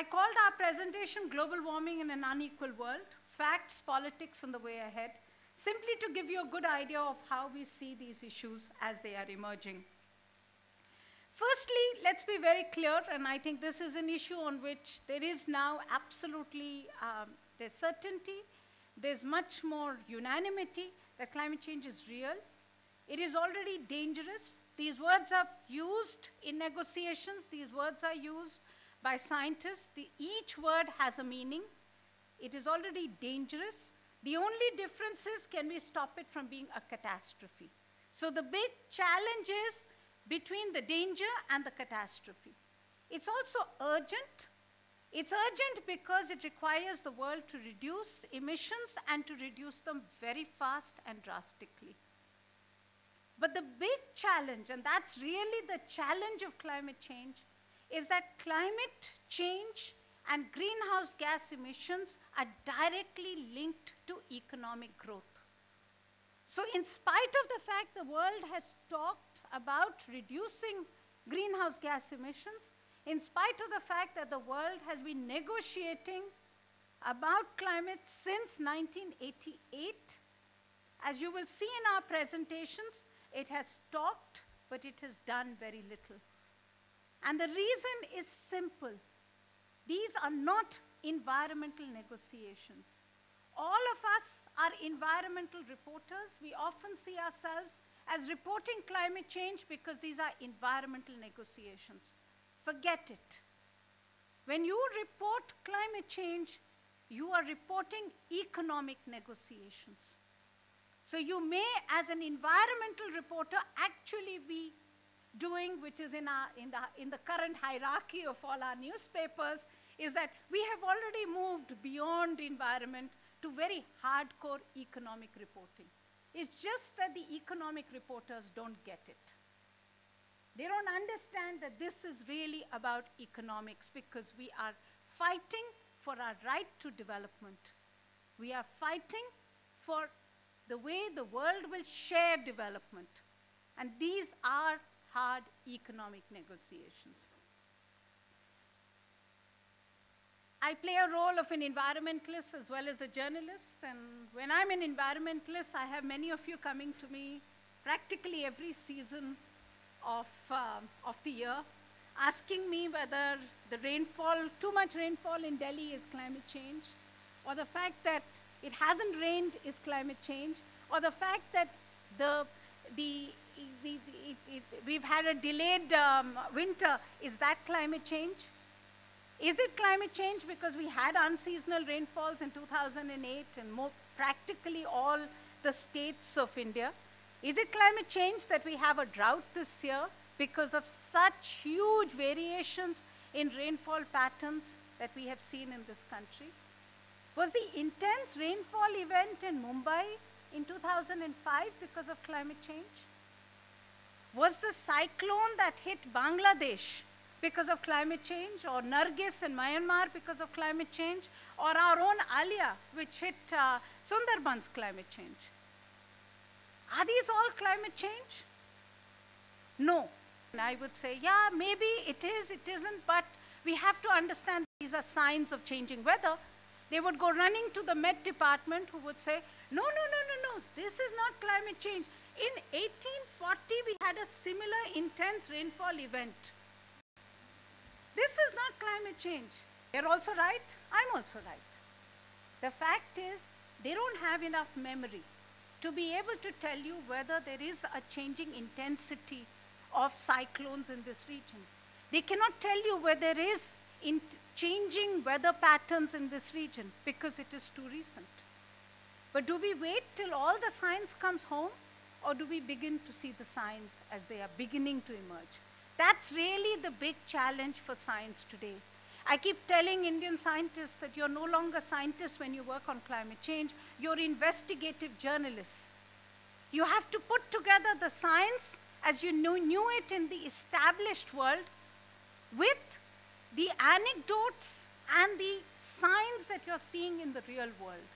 I called our presentation Global Warming in an Unequal World, Facts, Politics, and the Way Ahead, simply to give you a good idea of how we see these issues as they are emerging. Firstly, let's be very clear, and I think this is an issue on which there is now absolutely, there's certainty, there's much more unanimity that climate change is real. It is already dangerous. These words are used in negotiations. These words are used by scientists. Each word has a meaning. It is already dangerous. The only difference is, can we stop it from being a catastrophe? So the big challenge is between the danger and the catastrophe. It's also urgent. It's urgent because it requires the world to reduce emissions and to reduce them very fast and drastically. But the big challenge, and that's really the challenge of climate change, is that climate change and greenhouse gas emissions are directly linked to economic growth. So in spite of the fact the world has talked about reducing greenhouse gas emissions, in spite of the fact that the world has been negotiating about climate since 1988, as you will see in our presentations, it has talked, but it has done very little. And the reason is simple. These are not environmental negotiations. All of us are environmental reporters. We often see ourselves as reporting climate change because these are environmental negotiations. Forget it. When you report climate change, you are reporting economic negotiations. So you may, as an environmental reporter, actually be doing, which is in the current hierarchy of all our newspapers, is that we have already moved beyond environment to very hardcore economic reporting. It's just that the economic reporters don't get it. They don't understand that this is really about economics because we are fighting for our right to development. We are fighting for the way the world will share development. And these are hard economic negotiations. I play a role of an environmentalist as well as a journalist, and when I'm an environmentalist, I have many of you coming to me practically every season of the year, asking me whether the rainfall, too much rainfall in Delhi is climate change, or the fact that it hasn't rained is climate change, or the fact that we've had a delayed winter, is that climate change? Is it climate change because we had unseasonal rainfalls in 2008 in practically all the states of India? Is it climate change that we have a drought this year because of such huge variations in rainfall patterns that we have seen in this country? Was the intense rainfall event in Mumbai in 2005 because of climate change? Was the cyclone that hit Bangladesh because of climate change, or Nargis in Myanmar because of climate change, or our own Alia, which hit Sundarbans climate change? Are these all climate change? No. And I would say, yeah, maybe it is, it isn't, but we have to understand these are signs of changing weather. They would go running to the Met Department who would say, no, this is not climate change. In 1840, we had a similar intense rainfall event. This is not climate change. They're also right, I'm also right. The fact is, they don't have enough memory to be able to tell you whether there is a changing intensity of cyclones in this region. They cannot tell you whether there is changing weather patterns in this region because it is too recent. But do we wait till all the science comes home, or do we begin to see the signs as they are beginning to emerge? That's really the big challenge for science today. I keep telling Indian scientists that you're no longer scientists when you work on climate change, you're investigative journalists. You have to put together the science as you knew it in the established world with the anecdotes and the signs that you're seeing in the real world.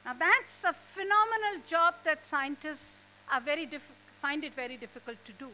Now that's a phenomenal job that scientists are find it very difficult to do.